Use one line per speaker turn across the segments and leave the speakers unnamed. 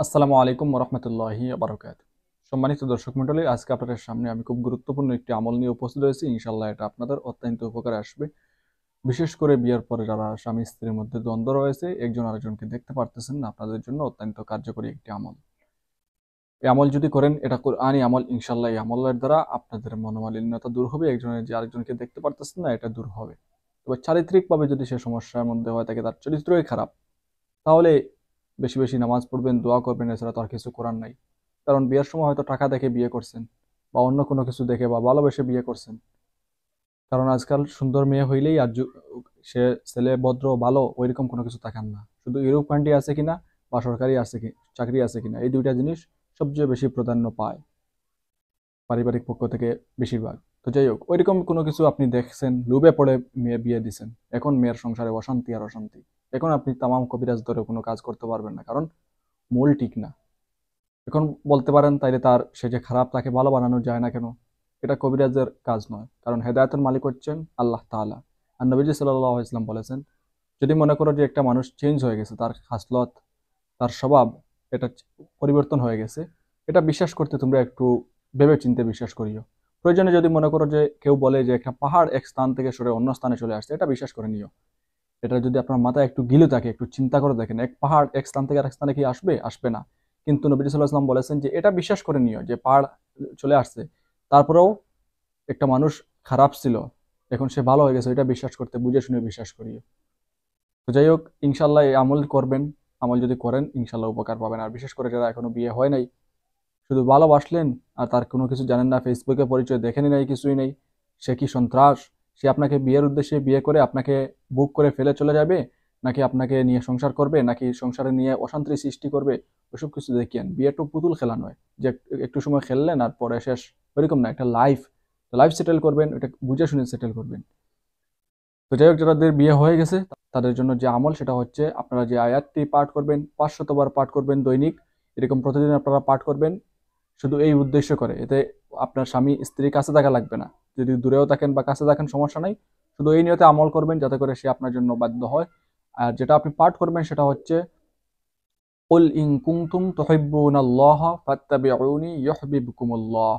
আসসালামু আলাইকুম ওরহমতুল্লাহি বারাকাতুহু। সম্মানিত দর্শক মণ্ডলী, আজকে আপনাদের সামনে আমি খুব গুরুত্বপূর্ণ একটি আমল নিয়ে উপস্থিত হয়েছি। ইনশাআল্লাহ এটা আপনাদের অত্যন্ত উপকারে আসবে। বিশেষ করে বিয়ের পরে যারা স্বামী স্ত্রীর মধ্যে দ্বন্দ্ব রয়েছে, একজন আরেকজনকে দেখতে পারতেছেন না, আপনাদের জন্য অত্যন্ত কার্যকরী একটি আমল। এই আমল যদি করেন, এটা কোরআনী আমল। ইনশাআল্লাহ এই আমলের দ্বারা আপনাদের মনোমালিন্যতা দূর হবে, একজনের যে আরেকজনকে দেখতে পারতেছেন না এটা দূর হবে। তবে চারিত্রিকভাবে যদি সে সমস্যার মধ্যে হয় থাকে, তার চরিত্রই খারাপ, তাহলে বেশি বেশি নামাজ পড়বেন, দোয়া করবেন, এছাড়া তো আর কিছু করার নাই। কারণ বিয়ের সময় হয়তো টাকা দেখে বিয়ে করছেন, বা অন্য কোনো কিছু দেখে বা ভালোবেসে বিয়ে করছেন। কারণ আজকাল সুন্দর মেয়ে হইলেই আর সে ছেলে ভদ্র ভালো ওইরকম কোনো কিছু তাকান না। শুধু ইউরোপ কান্ট্রি আছে কিনা বা সরকারি আছে কি চাকরি আছে কিনা, এই দুইটা জিনিস সবচেয়ে বেশি প্রাধান্য পায় পারিবারিক পক্ষ থেকে বেশিরভাগ। তো যাই হোক, ওইরকম কোনো কিছু আপনি দেখছেন, লোভে পড়ে মেয়ে বিয়ে দিছেন, এখন মেয়ের সংসারে অশান্তি আর অশান্তি। এখন আপনি তামাম কবিরাজ ধরে কোনো কাজ করতে পারবেন না, কারণ মূল ঠিক না। এখন বলতে পারেন তাইলে তার সে যে খারাপ, তাকে ভালো বানানো যায় না কেন? এটা কবিরাজের কাজ নয়, কারণ হেদায়েতের মালিক হচ্ছেন আল্লাহ তাআলা। আর নবীজি সাল্লাল্লাহু আলাইহি ওয়াসাল্লাম বলেছেন, যদি মনে করো যে একটা মানুষ চেঞ্জ হয়ে গেছে, তার খাসলত, তার স্বভাব, এটা পরিবর্তন হয়ে গেছে, এটা বিশ্বাস করতে তোমরা একটু ভেবে চিন্তে বিশ্বাস করিও। প্রয়োজনে যদি মনে করো যে কেউ বলে যে একটা পাহাড় এক স্থান থেকে সরে অন্য স্থানে চলে আসছে, এটা বিশ্বাস করে নিও। এটা যদি আপনার মাথায় একটু গিলু থাকে, একটু চিন্তা করে দেখেন, এক পাহাড় এক স্থান থেকে আরেক স্থানে কি আসবে? আসবে না। কিন্তু নবী সাল্লাল্লাহু আলাইহি ওয়াসাল্লাম বলেছেন যে এটা বিশ্বাস করে নিও যে পাহাড় চলে আসছে, তারপরেও একটা মানুষ খারাপ ছিল, এখন সে ভালো হয়ে গেছে, এটা বিশ্বাস করতে বুঝে শুনে বিশ্বাস করিও। তো যাই হোক, ইনশাল্লাহ এই আমল করবেন। আমল যদি করেন ইনশাল্লাহ উপকার পাবেন। আর বিশেষ করে যারা এখনো বিয়ে হয় নাই, শুধু ভালোবাসলেন আর তার কোনো কিছু জানেন না, ফেসবুকে পরিচয় দেখেনি নাই, কিছুই নেই, সে কি সন্ত্রাস? সে আপনাকে বিয়ের উদ্দেশ্যে বিয়ে করে আপনাকে বুক করে ফেলে চলে যাবে, নাকি আপনাকে নিয়ে সংসার করবে, নাকি সংসারে নিয়ে অশান্তি সৃষ্টি করবে? ওসব কিছু দেখিয়েন। বিয়ে তো পুতুল খেলা নয় যে একটু সময় খেললেন আর পরে শেষ, ওইরকম না। একটা লাইফ, লাইফ সেটেল করবেন, এটা বুঝে শুনে সেটেল করবেন। তো যাই হোক, যাদের বিয়ে হয়ে গেছে তাদের জন্য যে আমল, সেটা হচ্ছে আপনারা যে আয়াতটি পাঠ করবেন, 500 বার পাঠ করবেন দৈনিক। এরকম প্রতিদিন আপনারা পাঠ করবেন, শুধু এই উদ্দেশ্য করে। এতে আপনার স্বামী স্ত্রী কাছে থাকা লাগবে না। যদি দূরেও থাকেন বা কাছে থাকেন সমস্যা নাই, শুধু এই নিয়তে আমল করবেন যাতে করে সে আপনার জন্য বাধ্য হয়। আর যেটা আপনি পাঠ করবেন সেটা হচ্ছে, কুল ইন কুনতুম তুহিব্বুনাল্লাহ ফাত্তাবিউনি ইউহিব্বুকুমুল্লাহ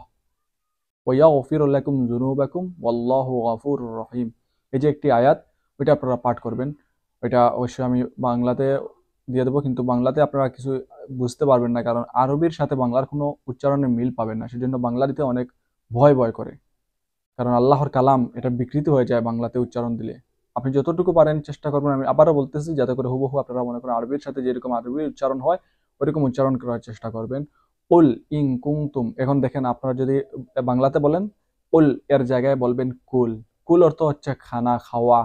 ওয়া ইয়াগফির লাকুম যুনুবাকুম ওয়াল্লাহু গফুরুর রহিম। এই যে একটি আয়াত, ওইটা আপনারা পাঠ করবেন। ওইটা অবশ্যই আমি বাংলাতে দিয়ে দেবো, কিন্তু বাংলাতে আপনারা কিছু বুঝতে পারবেন না, কারণ আরবির সাথে বাংলার কোনো উচ্চারণের মিল পাবেন না। সেজন্য বাংলা দিতে অনেক ভয় ভয় করে, কারণ আল্লাহর কালাম, এটা বিকৃত হয়ে যায় বাংলাতে উচ্চারণ দিলে। আপনি যতটুকু পারেন চেষ্টা করবেন, আমি আবারও বলতেছি, যাতে করে হুবহু আপনারা মনে করেন আরবির সাথে যেরকম আরবি উচ্চারণ হয় ওইরকম উচ্চারণ করার চেষ্টা করবেন। উল ইং কুংতুম, এখন দেখেন আপনারা যদি বাংলাতে বলেন উল, এর জায়গায় বলবেন কুল। কুল অর্থ হচ্ছে খানা, খাওয়া।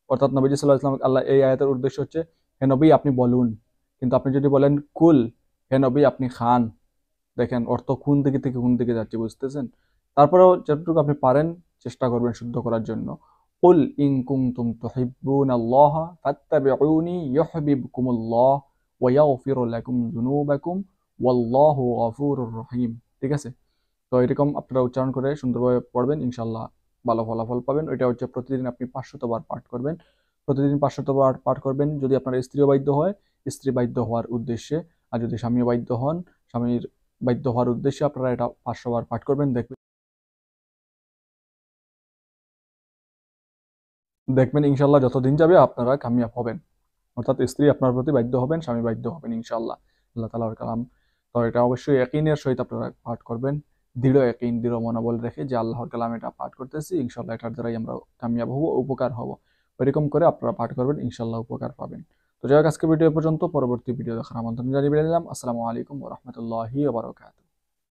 অর্থাৎ নবীজি সাল্লাল্লাহু আলাইহি ওয়াসাল্লাম, আল্লাহ এই আয়াতের উদ্দেশ্য হচ্ছে, হে নবী আপনি বলুন। কিন্তু আপনি যদি বলেন কুল, হে নবী আপনি খান, দেখেন অর্থ কোন দিকে থেকে কোন দিকে যাচ্ছে, বুঝতেছেন? তারপরেও যতটুকু আপনি পারেন চেষ্টা করবেন শুদ্ধ করার জন্য। কুল ইন কুনতুম তুহিব্বুনাল্লাহ ফাত্তাবিউনি ইউহিব্বুকুমুল্লাহ ওয়া ইয়াগফির লাকুম যুনুবাকুম ওয়াল্লাহু গফুরুর রহিম। ঠিক আছে? তো এরকম আপনারা উচ্চারণ করে সুন্দরভাবে পড়বেন, ইনশাল্লাহ ভালো ফলাফল পাবেন। ওইটা হচ্ছে প্রতিদিন আপনি 500 বার পাঠ করবেন। প্রতিদিন 500 বার পাঠ করবেন। যদি আপনার স্ত্রীও বাধ্য হয়, স্ত্রী বাধ্য হওয়ার উদ্দেশ্যে। আর যদি স্বামীও বাধ্য হন, স্বামীর বাধ্য হওয়ার উদ্দেশ্যে আপনারা এটা 500 বার পাঠ করবেন। দেখবেন দেখবেন ইনশাল্লাহ যত দিন যাবে আপনারা কামিয়াব হবেন। অর্থাৎ স্ত্রী আপনার প্রতি বাধ্য হবেন, স্বামী বাধ্য হবেন ইনশাল্লাহ। আল্লাহ তাআলার কালাম। তো এটা অবশ্যই ইয়াকিনের সহিত আপনারা পাঠ করবেন। দৃঢ় ইয়াকিন, দৃঢ় মনোবল রেখে যে আল্লাহর কালাম এটা পাঠ করতেছি, ইনশাল্লাহ এটার দ্বারাই আমরা কামিয়াব হব, উপকার হব। ওইরকম করে আপনারা পাঠ করবেন, ইনশাল্লাহ উপকার পাবেন। তো যাই হোক, আজকে ভিডিও পর্যন্ত। পরবর্তী ভিডিও দেখার আমন্ত্রণ জানিয়ে দিলাম। আসসালামু আলাইকুম ওয়া রাহমাতুল্লাহি ওয়া বারাকাতুহু।